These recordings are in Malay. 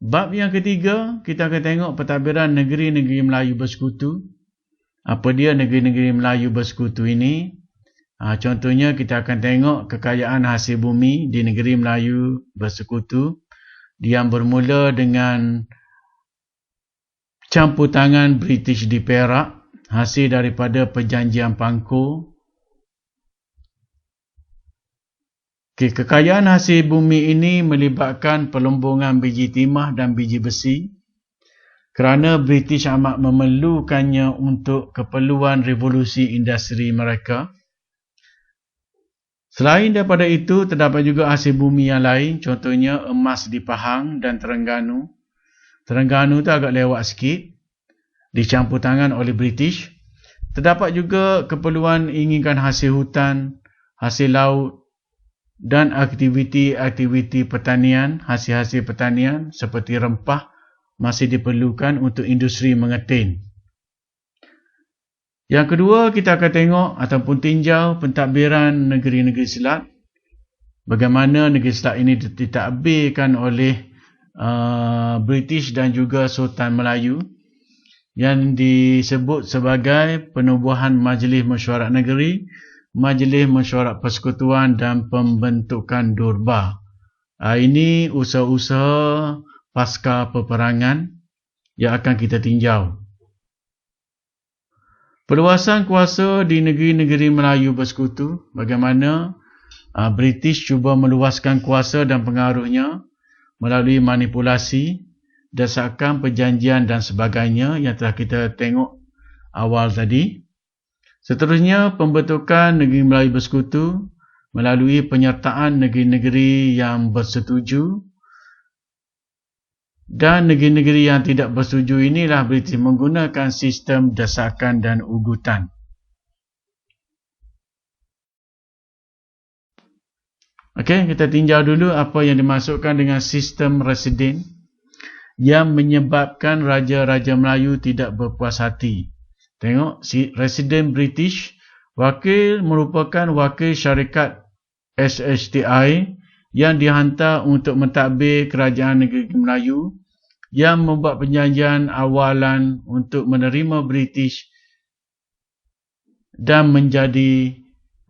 Bab yang ketiga, kita akan tengok pentadbiran negeri-negeri Melayu bersekutu. Apa dia negeri-negeri Melayu bersekutu ini? Contohnya kita akan tengok kekayaan hasil bumi di negeri Melayu bersekutu yang bermula dengan campur tangan British di Perak, hasil daripada perjanjian Pangkor. Kekayaan hasil bumi ini melibatkan pelombongan biji timah dan biji besi kerana British amat memerlukannya untuk keperluan revolusi industri mereka. Selain daripada itu, terdapat juga hasil bumi yang lain, contohnya emas di Pahang dan Terengganu. Terengganu tu agak lewat sikit, dicampur tangan oleh British. Terdapat juga keperluan inginkan hasil hutan, hasil laut, dan aktiviti-aktiviti pertanian, hasil-hasil pertanian seperti rempah masih diperlukan untuk industri mengetin. Yang kedua, kita akan tengok ataupun tinjau pentadbiran negeri-negeri Selat. Bagaimana negeri Selat ini ditadbirkan oleh British dan juga Sultan Melayu yang disebut sebagai penubuhan Majlis Mesyuarat Negeri, Majlis Mesyuarat Persekutuan dan Pembentukan Durba. Ini usaha-usaha pasca peperangan yang akan kita tinjau. Perluasan kuasa di negeri-negeri Melayu bersekutu, bagaimana British cuba meluaskan kuasa dan pengaruhnya melalui manipulasi, dasarkan perjanjian dan sebagainya yang telah kita tengok awal tadi. Seterusnya, pembentukan negeri Melayu bersekutu melalui penyertaan negeri-negeri yang bersetuju, dan negeri-negeri yang tidak bersetuju inilah British menggunakan sistem desakan dan ugutan. Okey, kita tinjau dulu apa yang dimaksudkan dengan sistem residen yang menyebabkan Raja-Raja Melayu tidak berpuas hati. Tengok, residen British, wakil merupakan wakil syarikat SHTI yang dihantar untuk mentadbir kerajaan negeri Melayu yang membuat perjanjian awalan untuk menerima British dan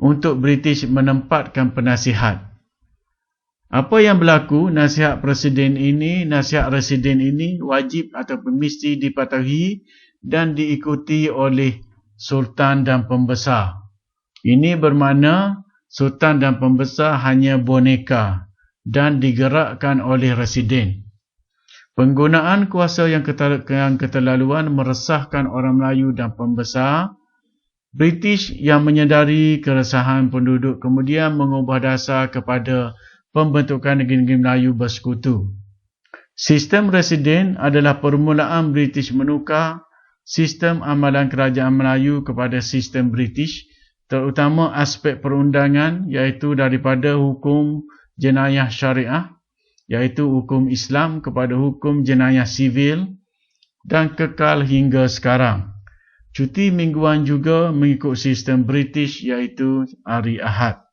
untuk British menempatkan penasihat. Apa yang berlaku, nasihat residen ini wajib ataupun mesti dipatuhi dan diikuti oleh Sultan dan Pembesar. Ini bermakna Sultan dan Pembesar hanya boneka dan digerakkan oleh residen. Penggunaan kuasa yang keterlaluan meresahkan orang Melayu dan Pembesar. British yang menyedari keresahan penduduk kemudian mengubah dasar kepada pembentukan negeri-negeri Melayu bersekutu. Sistem residen adalah permulaan British menukar sistem amalan kerajaan Melayu kepada sistem British, terutama aspek perundangan iaitu daripada hukum jenayah syariah, iaitu hukum Islam kepada hukum jenayah sivil dan kekal hingga sekarang. Cuti mingguan juga mengikut sistem British iaitu hari Ahad.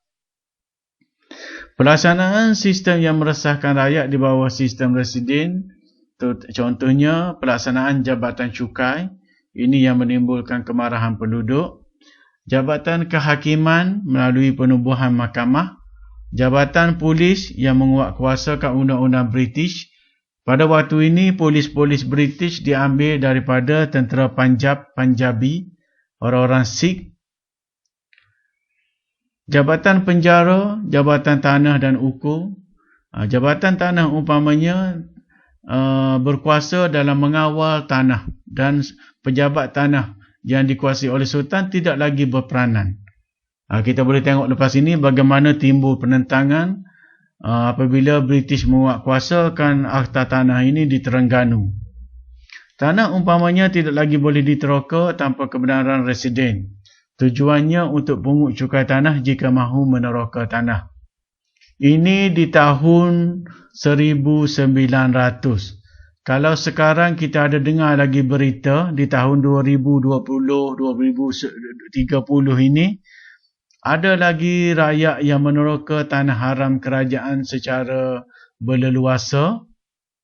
Pelaksanaan sistem yang meresahkan rakyat di bawah sistem residen, contohnya pelaksanaan jabatan cukai, ini yang menimbulkan kemarahan penduduk. Jabatan kehakiman melalui penubuhan mahkamah. Jabatan polis yang menguatkuasakan undang-undang British. Pada waktu ini, polis-polis British diambil daripada tentera Punjabi, orang-orang Sikh. Jabatan penjara, jabatan tanah dan ukur. Jabatan tanah umpamanya berkuasa dalam mengawal tanah, dan pejabat tanah yang dikuasai oleh Sultan tidak lagi berperanan. Kita boleh tengok lepas ini bagaimana timbul penentangan apabila British menguatkuasakan akhta tanah ini di Terengganu. Tanah umpamanya tidak lagi boleh diteroka tanpa kebenaran residen. Tujuannya untuk pungut cukai tanah jika mahu meneroka tanah. Ini di tahun 1900. Kalau sekarang kita ada dengar lagi berita di tahun 2020-2030 ini, ada lagi rakyat yang meneroka tanah haram kerajaan secara berleluasa.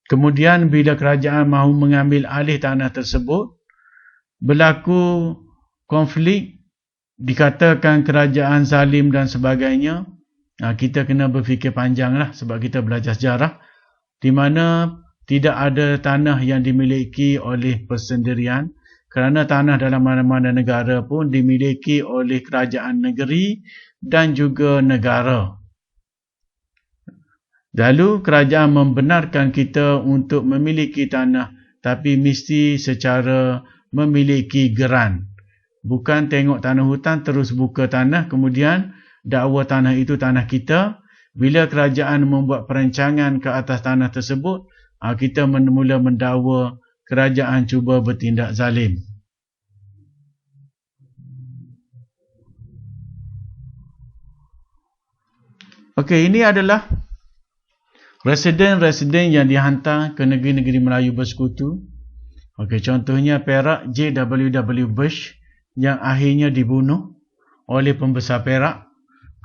Kemudian bila kerajaan mahu mengambil alih tanah tersebut, berlaku konflik, dikatakan kerajaan zalim dan sebagainya. Kita kena berfikir panjang lah sebab kita belajar sejarah, di mana tidak ada tanah yang dimiliki oleh persendirian, kerana tanah dalam mana-mana negara pun dimiliki oleh kerajaan negeri dan juga negara. Lalu kerajaan membenarkan kita untuk memiliki tanah, tapi mesti secara memiliki geran. Bukan tengok tanah hutan terus buka tanah, kemudian dakwa tanah itu tanah kita. Bila kerajaan membuat perancangan ke atas tanah tersebut, kita mula mendakwa kerajaan cuba bertindak zalim. Okey, ini adalah residen-residen yang dihantar ke negeri-negeri Melayu bersekutu. Okey, contohnya Perak, J.W.W. Bush yang akhirnya dibunuh oleh pembesar Perak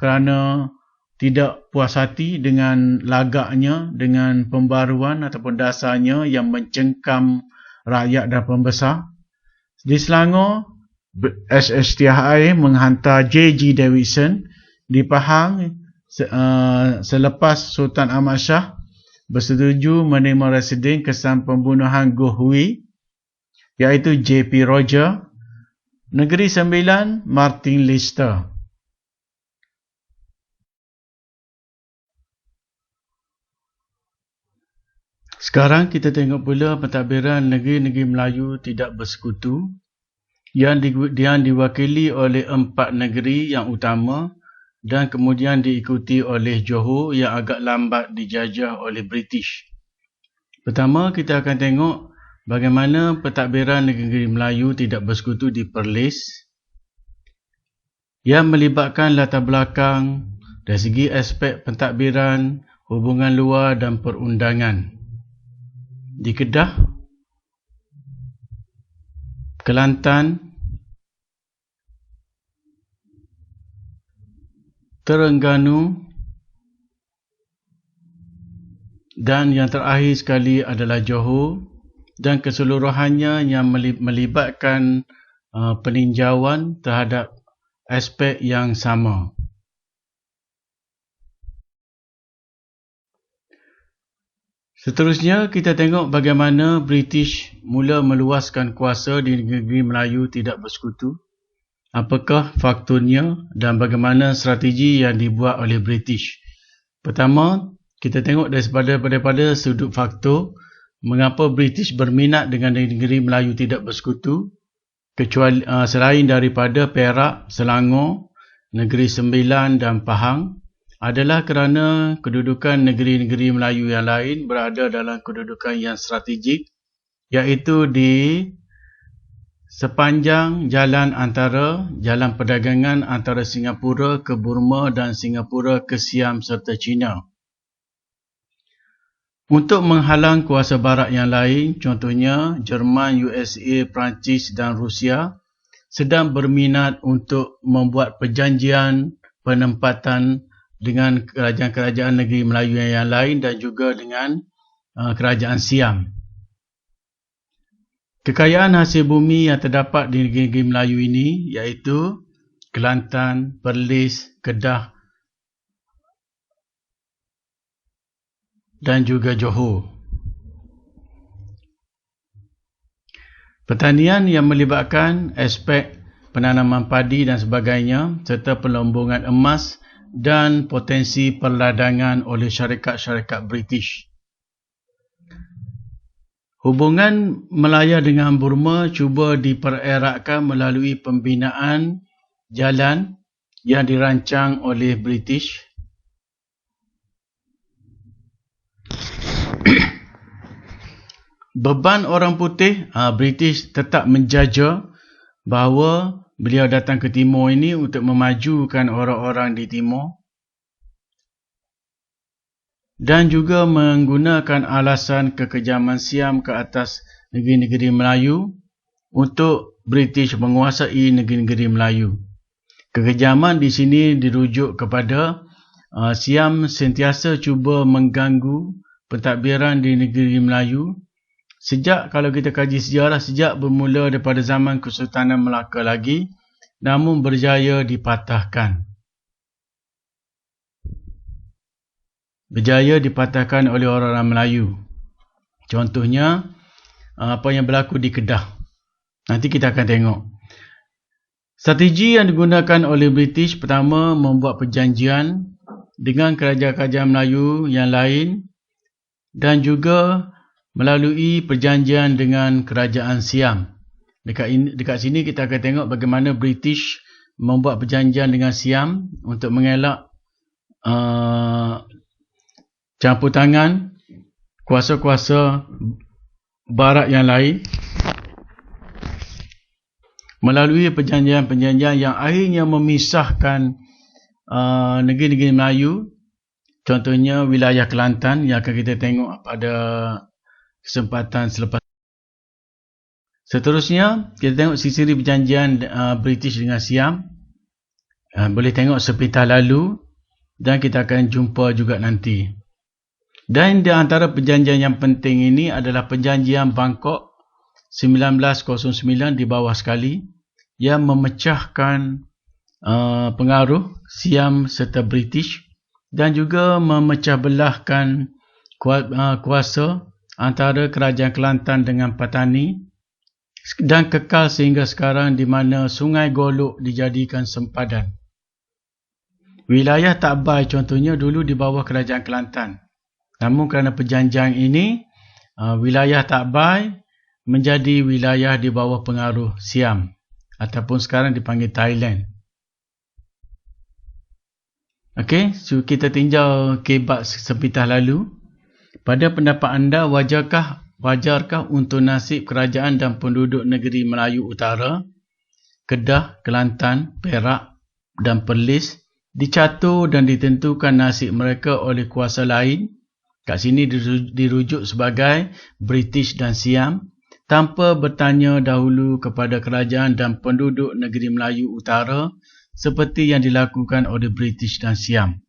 kerana tidak puas hati dengan lagaknya, dengan pembaruan ataupun dasarnya yang mencengkam rakyat dan pembesar. Di Selangor, SSTI menghantar J.G. Davidson di Pahang selepas Sultan Ahmad Shah bersetuju menerima residen kesan pembunuhan Goh Hui, iaitu J.P. Roger. Negeri Sembilan, Martin Lister. Sekarang kita tengok pula pentadbiran negeri-negeri Melayu tidak bersekutu yang diwakili oleh 4 negeri yang utama dan kemudian diikuti oleh Johor yang agak lambat dijajah oleh British. Pertama, kita akan tengok bagaimana pentadbiran negeri-negeri Melayu tidak bersekutu di Perlis yang melibatkan latar belakang dari segi aspek pentadbiran, hubungan luar dan perundangan. Di Kedah, Kelantan, Terengganu dan yang terakhir sekali adalah Johor, dan keseluruhannya yang melibatkan peninjauan terhadap aspek yang sama. Seterusnya, kita tengok bagaimana British mula meluaskan kuasa di negeri Melayu tidak bersekutu. Apakah faktornya dan bagaimana strategi yang dibuat oleh British. Pertama, kita tengok daripada sudut faktor, mengapa British berminat dengan negeri Melayu tidak bersekutu, kecuali selain daripada Perak, Selangor, Negeri Sembilan dan Pahang, adalah kerana kedudukan negeri-negeri Melayu yang lain berada dalam kedudukan yang strategik, iaitu di sepanjang jalan perdagangan antara Singapura ke Burma dan Singapura ke Siam serta China. Untuk menghalang kuasa barat yang lain, contohnya Jerman, USA, Perancis dan Rusia, sedang berminat untuk membuat perjanjian penempatan dengan kerajaan-kerajaan negeri Melayu yang lain dan juga dengan kerajaan Siam. Kekayaan hasil bumi yang terdapat di negeri-negeri Melayu ini iaitu Kelantan, Perlis, Kedah dan juga Johor. Pertanian yang melibatkan aspek penanaman padi dan sebagainya serta pelombongan emas dan potensi perladangan oleh syarikat-syarikat British. Hubungan Melaya dengan Burma cuba dipereratkan melalui pembinaan jalan yang dirancang oleh British. Beban orang putih, British tetap menjaja bahawa beliau datang ke Timur ini untuk memajukan orang-orang di Timur dan juga menggunakan alasan kekejaman Siam ke atas negeri-negeri Melayu untuk British menguasai negeri-negeri Melayu. Kekejaman di sini dirujuk kepada Siam sentiasa cuba mengganggu pentadbiran di negeri Melayu. Kalau kita kaji sejarah, sejak bermula daripada zaman Kesultanan Melaka lagi, namun berjaya dipatahkan. Berjaya dipatahkan oleh orang-orang Melayu. Contohnya, apa yang berlaku di Kedah. Nanti kita akan tengok. Strategi yang digunakan oleh British pertama membuat perjanjian dengan kerajaan-kerajaan Melayu yang lain dan juga melalui perjanjian dengan kerajaan Siam. Dekat sini kita akan tengok bagaimana British membuat perjanjian dengan Siam untuk mengelak campur tangan kuasa-kuasa barat yang lain melalui perjanjian-perjanjian yang akhirnya memisahkan negeri-negeri Melayu. Contohnya wilayah Kelantan yang akan kita tengok pada kesempatan selepas. Seterusnya, kita tengok siri perjanjian British dengan Siam. Boleh tengok sepintas lalu dan kita akan jumpa juga nanti. Dan di antara perjanjian yang penting ini adalah perjanjian Bangkok 1909 di bawah sekali yang memecahkan pengaruh Siam serta British dan juga memecah belahkan kuasa antara kerajaan Kelantan dengan Patani dan kekal sehingga sekarang di mana Sungai Golok dijadikan sempadan. Wilayah Takbai contohnya dulu di bawah kerajaan Kelantan. Namun kerana perjanjian ini, wilayah Takbai menjadi wilayah di bawah pengaruh Siam ataupun sekarang dipanggil Thailand. Okey, so kita tinjau kebab sepintas lalu. Pada pendapat anda, wajarkah untuk nasib kerajaan dan penduduk negeri Melayu Utara, Kedah, Kelantan, Perak dan Perlis dicatur dan ditentukan nasib mereka oleh kuasa lain? Kat sini dirujuk sebagai British dan Siam tanpa bertanya dahulu kepada kerajaan dan penduduk negeri Melayu Utara seperti yang dilakukan oleh British dan Siam.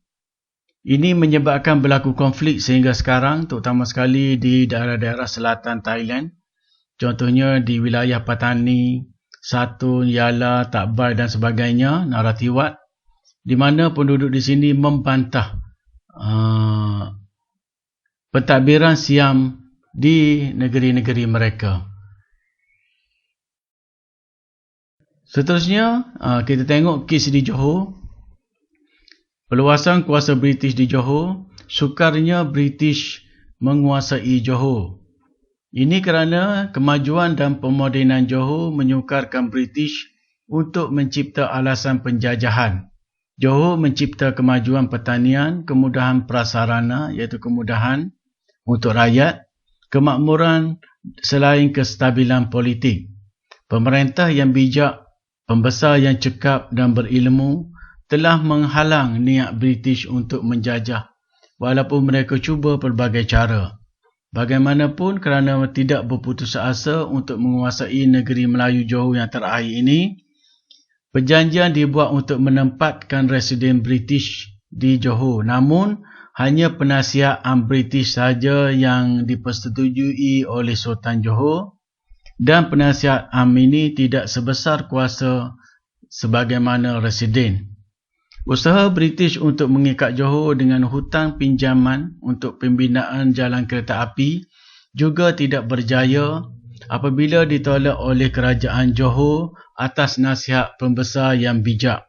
Ini menyebabkan berlaku konflik sehingga sekarang, terutama sekali di daerah-daerah selatan Thailand. Contohnya di wilayah Patani, Satun, Yala, Takbai dan sebagainya, Narathiwat, di mana penduduk di sini membantah pentadbiran Siam di negeri-negeri mereka. Seterusnya, kita tengok kes di Johor. Perluasan kuasa British di Johor, sukarnya British menguasai Johor. Ini kerana kemajuan dan pemodenan Johor menyukarkan British untuk mencipta alasan penjajahan. Johor mencipta kemajuan pertanian, kemudahan prasarana iaitu kemudahan untuk rakyat, kemakmuran selain kestabilan politik. Pemerintah yang bijak, pembesar yang cekap dan berilmu telah menghalang niat British untuk menjajah walaupun mereka cuba pelbagai cara. Bagaimanapun kerana tidak berputus asa untuk menguasai negeri Melayu Johor yang terakhir ini, perjanjian dibuat untuk menempatkan residen British di Johor. Namun, hanya penasihat British sahaja yang dipersetujui oleh Sultan Johor dan penasihat ini tidak sebesar kuasa sebagaimana residen. Usaha British untuk mengikat Johor dengan hutang pinjaman untuk pembinaan jalan kereta api juga tidak berjaya apabila ditolak oleh kerajaan Johor atas nasihat pembesar yang bijak.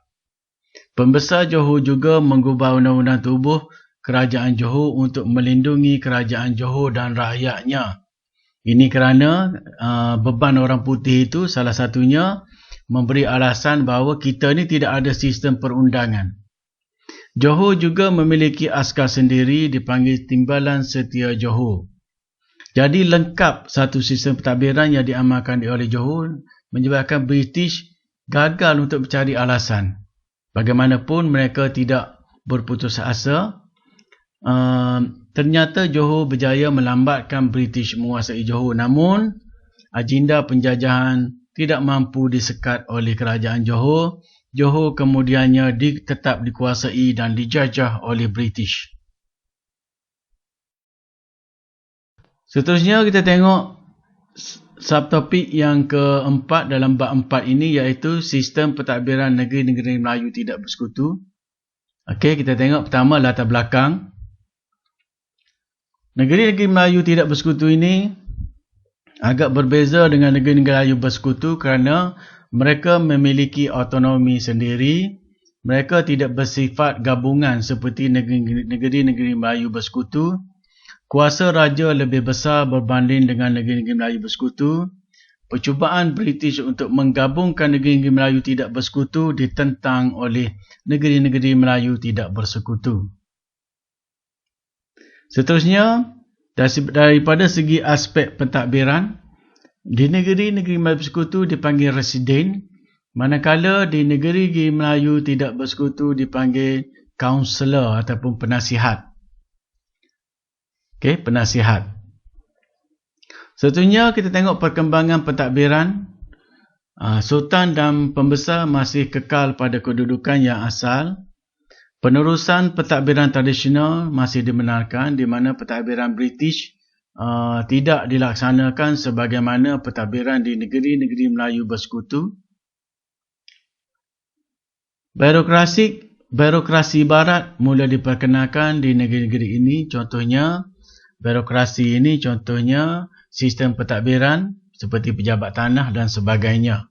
Pembesar Johor juga mengubah undang-undang tubuh kerajaan Johor untuk melindungi kerajaan Johor dan rakyatnya. Ini kerana beban orang putih itu salah satunya memberi alasan bahawa kita ni tidak ada sistem perundangan. Johor juga memiliki askar sendiri dipanggil Timbalan Setia Johor. Jadi lengkap satu sistem pentadbiran yang diamalkan oleh Johor menyebabkan British gagal untuk mencari alasan. Bagaimanapun mereka tidak berputus asa. Ternyata Johor berjaya melambatkan British menguasai Johor. Namun agenda penjajahan tidak mampu disekat oleh kerajaan Johor. Johor kemudiannya tetap dikuasai dan dijajah oleh British. Seterusnya kita tengok subtopik yang keempat dalam bab 4 ini, iaitu sistem pentadbiran negeri-negeri Melayu tidak bersekutu. Okey, kita tengok pertama latar belakang. Negeri-negeri Melayu tidak bersekutu ini agak berbeza dengan negeri-negeri Melayu bersekutu kerana mereka memiliki autonomi sendiri. Mereka tidak bersifat gabungan seperti negeri-negeri Melayu bersekutu. Kuasa raja lebih besar berbanding dengan negeri-negeri Melayu bersekutu. Percubaan British untuk menggabungkan negeri-negeri Melayu tidak bersekutu ditentang oleh negeri-negeri Melayu tidak bersekutu. Seterusnya, daripada segi aspek pentadbiran, di negeri-negeri Melayu bersekutu dipanggil residen, manakala di negeri-negeri Melayu tidak bersekutu dipanggil kaunselor ataupun penasihat. Okey, penasihat. Seterusnya kita tengok perkembangan pentadbiran. Sultan dan pembesar masih kekal pada kedudukan yang asal. Penerusan pentadbiran tradisional masih dibenarkan, di mana pentadbiran British tidak dilaksanakan sebagaimana pentadbiran di negeri-negeri Melayu bersekutu. Birokrasi barat mula diperkenalkan di negeri-negeri ini. Contohnya sistem pentadbiran seperti pejabat tanah dan sebagainya.